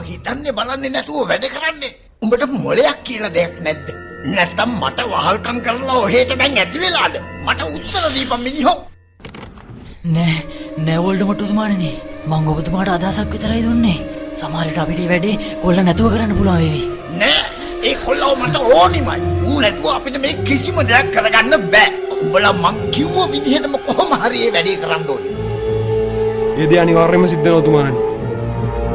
හිතන්නේ බලන්නේ නැතුව වැඩ කරන්නේ. උඹට මොලයක් කියලා දෙයක් නැද්ද? නැත්තම් මට වහල්කම් කරලා ඔහෙට දැන් ඇති වෙලාද? මට උත්තර දීපන් මිනිහෝ. නෑ වෝල්ඩමොට් උතුමාණනි. මං ඔබතුමාට අදහසක් විතරයි දුන්නේ. සමහරවිට අපිට මේ වැඩේ කොල්ල නැතුව කරන්න පුළුවන් වේවි. නෑ ඒ කොල්ලව මට ඕනිමයි. ඌ නැතුව අපිට මේ කිසිම දෙයක් කරගන්න බෑ. උඹලා මං කිව්ව විදිහටම කොහොම හරි මේ වැඩේ කරන්න ඕනේ. ඒ දේ අනිවාර්යයෙන්ම සිද්ධ වෙනවා උතුමාණනි.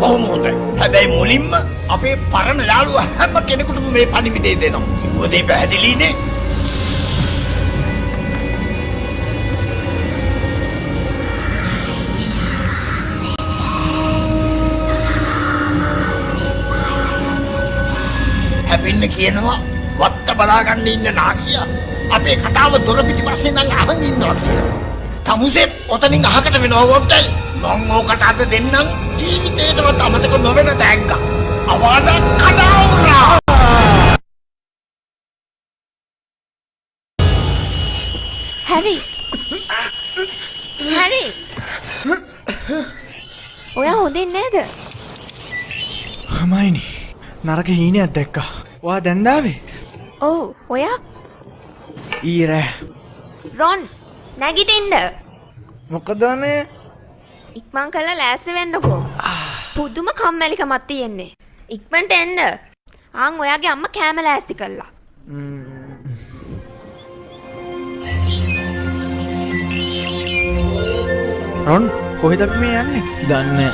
බොහොම හොඳයි. හැබැයි මුලින්ම අපේ පරණ යාළුවා හැම කෙනෙකුටම මේ පණිවිඩය දෙනවා. කිව්ව දේ පැහැදිලිනේ. හැපින්න කියනවා වත්ත බලාගන්න ඉන්න නාකියා අපේ කතාව දොර පිටිපස්සේ නම් අහන් ඉන්නවා කියලා. තමුසෙත් ඔතනින් අහකට වෙනවා වොක්ටල්. මං ඕකට අද දෙන්නම් ජීවිතේටවත් අමතක නොවෙන තෑග්ගක්. අවාද කඩාවුනා. හැරි ඔයා හොඳින් නේද? හමයිනි නරක හීනයක් දැක්කා. ඔයා දැන් ආවේ? ඔව් ඔයා ඊරෑ රොන් නැගිටින්න. මොකද මේ ඉක්මන් කළා ලෑස්ති වෙන්නකෝ. පුදුම කම්මැලිකමක් තියෙන්නේ. ඉක්මනට එන්න. ආන් ඔයාගේ අම්මා කෑම ලෑස්ති කළා. රොන් කොහෙද අපි මේ යන්නේ? දන්නේ